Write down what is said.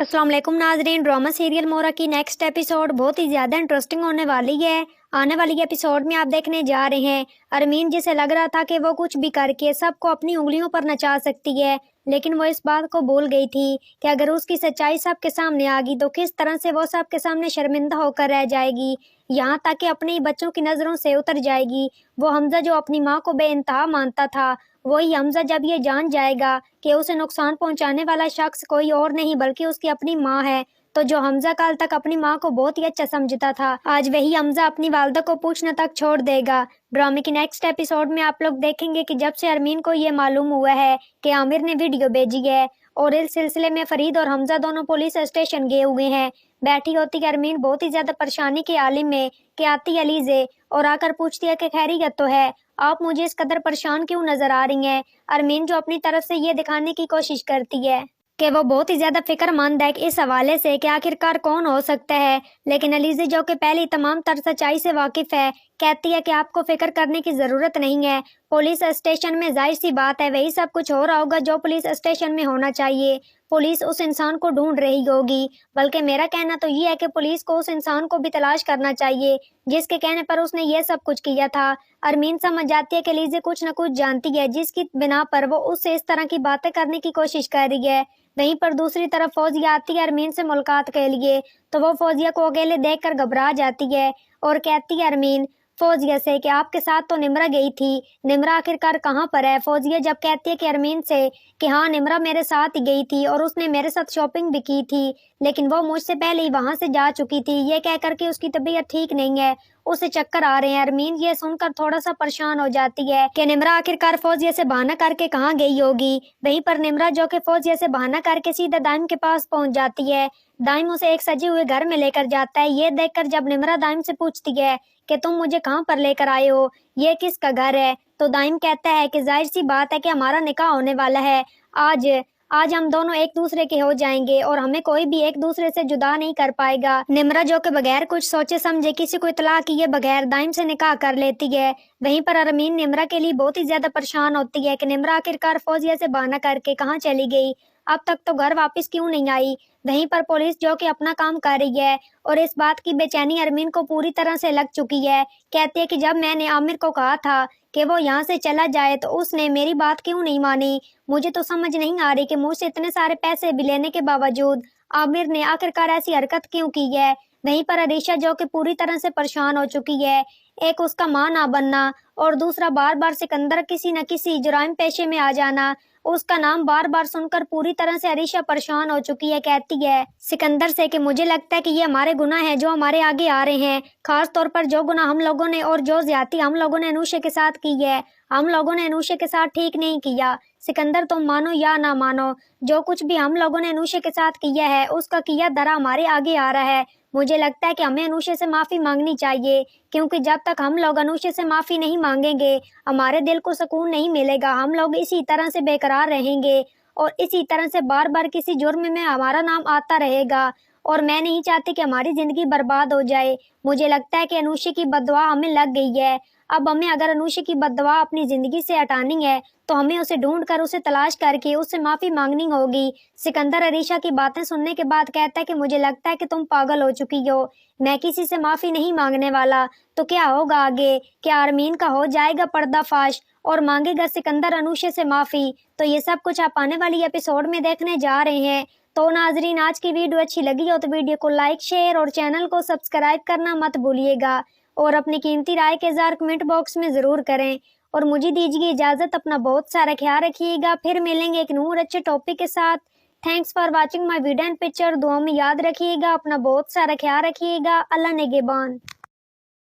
अस्सलाम वालेकुम नाजरीन। ड्रामा सीरियल मोरा की नेक्स्ट एपिसोड बहुत ही ज़्यादा इंटरेस्टिंग होने वाली है। आने वाली एपिसोड में आप देखने जा रहे हैं अरमीन, जिसे लग रहा था कि वो कुछ भी करके सबको अपनी उंगलियों पर नचा सकती है, लेकिन वो इस बात को भूल गई थी कि अगर उसकी सच्चाई सबके सामने आ गई तो किस तरह से वो सबके सामने शर्मिंदा होकर रह जाएगी, यहाँ तक कि अपने ही बच्चों की नज़रों से उतर जाएगी। वो हमजा जो अपनी माँ को बेइंतहा मानता था, वही हमजा जब ये जान जाएगा कि उसे नुकसान पहुंचाने वाला शख्स कोई और नहीं बल्कि उसकी अपनी माँ है, तो जो हमजा कल तक अपनी माँ को बहुत ही अच्छा समझता था, आज वही हमजा अपनी वालदा को पूछने तक छोड़ देगा। ड्रामे की नेक्स्ट एपिसोड में आप लोग देखेंगे कि जब से अरमीन को ये मालूम हुआ है कि आमिर ने वीडियो भेजी है और इस सिलसिले में फरीद और हमजा दोनों पुलिस स्टेशन गए हुए हैं, बैठी होती है अरमीन बहुत ही ज्यादा परेशानी के आलिम में कि आती अलीजे और आकर पूछती है कि खैरियत तो है, आप मुझे इस कदर परेशान क्यों नजर आ रही हैं। अरमीन जो अपनी तरफ से ये दिखाने की कोशिश करती है कि वो बहुत ही ज्यादा फिक्रमंद है कि इस हवाले से कि आखिरकार कौन हो सकता है, लेकिन अलीजे जो कि पहले तमाम तर सच्चाई से वाकिफ है, कहती है कि आपको फिक्र करने की जरूरत नहीं है। पुलिस स्टेशन में जाहिर सी बात है वही सब कुछ हो रहा होगा जो पुलिस स्टेशन में होना चाहिए। पुलिस उस इंसान को ढूंढ रही होगी, बल्कि मेरा कहना तो ये है कि पुलिस को उस इंसान को भी तलाश करना चाहिए जिसके कहने पर उसने ये सब कुछ किया था। अरमीन समझ जाती है कि लीजे कुछ न कुछ जानती है जिसकी बिना पर वो उससे इस तरह की बातें करने की कोशिश कर रही है। वहीं पर दूसरी तरफ फौजिया आती है अरमीन से मुलाकात के लिए, तो वो फौजिया को अकेले देखकर घबरा जाती है और कहती है अरमीन फौजिया से कि आपके साथ तो निमरा गई थी, निमरा आखिरकार कहाँ पर है। फौजिया जब कहती है कि अरमीन से कि हाँ निमरा मेरे साथ ही गई थी और उसने मेरे साथ शॉपिंग भी की थी, लेकिन वो मुझसे पहले ही वहां से जा चुकी थी, ये कह करके उसकी तबीयत ठीक नहीं है, उसे चक्कर आ रहे हैं। अरमीन ये सुनकर थोड़ा सा परेशान हो जाती है कि निमरा आखिरकार फौजिया से बहाना करके कहाँ गई होगी। वहीं पर निमरा जो कि फौजिया से बहाना करके सीधा दाइम के पास पहुंच जाती है। दाइम उसे एक सजे हुए घर में लेकर जाता है। ये देखकर जब निमरा दाइम से पूछती है कि तुम मुझे कहाँ पर लेकर आए हो, ये किसका घर है, तो दाइम कहता है कि जाहिर सी बात है कि हमारा निकाह होने वाला है, आज आज हम दोनों एक दूसरे के हो जाएंगे और हमें कोई भी एक दूसरे से जुदा नहीं कर पाएगा। निमरा जो कि बगैर कुछ सोचे समझे किसी को इतला किए बगैर दाइम से निकाह कर लेती है। वहीं पर अरमीन निमरा के लिए बहुत ही ज्यादा परेशान होती है कि निमरा आखिरकार फौजिया से बहाना करके कहाँ चली गई, अब तक तो घर वापस क्यों नहीं आई। वहीं पर पुलिस जो कि अपना काम कर रही है और इस बात की बेचैनी अरमीन को पूरी तरह से लग चुकी है। कहती है कि जब मैंने आमिर को कहा था कि वो यहाँ से चला जाए तो उसने मेरी बात क्यों नहीं मानी, मुझे तो समझ नहीं आ रही कि मुझसे इतने सारे पैसे भी लेने के बावजूद आमिर ने आखिरकार ऐसी हरकत क्यों की है। वहीं पर अरीशा जो कि पूरी तरह से परेशान हो चुकी है, एक उसका मां ना बनना और दूसरा बार बार सिकंदर किसी न किसी जुराइम पेशे में आ जाना, उसका नाम बार बार सुनकर पूरी तरह से अरीशा परेशान हो चुकी है। कहती है सिकंदर से कि मुझे लगता है कि ये हमारे गुनाह हैं जो हमारे आगे आ रहे हैं, खास तौर पर जो गुनाह हम लोगों ने और जो ज्यादती हम लोगों ने अनूशे के साथ की है, हम लोगों ने अनूशे के साथ ठीक नहीं किया। सिकंदर तुम मानो या ना मानो, जो कुछ भी हम लोगों ने अनूशे के साथ किया है उसका किया धरा हमारे आगे आ रहा है। मुझे लगता है कि हमें अनूशे से माफी मांगनी चाहिए, क्योंकि जब तक हम लोग अनूशे से माफी नहीं मांगेंगे हमारे दिल को सुकून नहीं मिलेगा। हम लोग इसी तरह से बेकरार रहेंगे और इसी तरह से बार बार किसी जुर्म में हमारा नाम आता रहेगा और मैं नहीं चाहती कि हमारी जिंदगी बर्बाद हो जाए। मुझे लगता है कि अनूशे की बददुआ हमें लग गई है। अब हमें अगर अनूशे की बददुआ अपनी जिंदगी से हटानी है तो हमें उसे ढूंढ कर उसे तलाश करके उससे माफी मांगनी होगी। सिकंदर अरीशा की बातें सुनने के बाद कहता है कि मुझे लगता है कि तुम पागल हो चुकी हो, मैं किसी से माफी नहीं मांगने वाला। तो क्या होगा आगे, क्या अरमीन का हो जाएगा पर्दाफाश और मांगेगा सिकंदर अनूशे से माफी? तो ये सब कुछ आप आने वाली एपिसोड में देखने जा रहे हैं। तो नाजरीन आज की वीडियो अच्छी लगी हो तो वीडियो को लाइक शेयर और चैनल को सब्सक्राइब करना मत भूलिएगा और अपनी कीमती राय के इज़हार कमेंट बॉक्स में जरूर करें और मुझे दीजिए इजाजत। अपना बहुत सारा ख्याल रखिएगा, फिर मिलेंगे एक नूर अच्छे टॉपिक के साथ। Thanks for watching my video and picture. दुआ में याद रखिएगा, अपना बहुत सारा ख्याल रखिएगा। अल्लाह नेगेबान।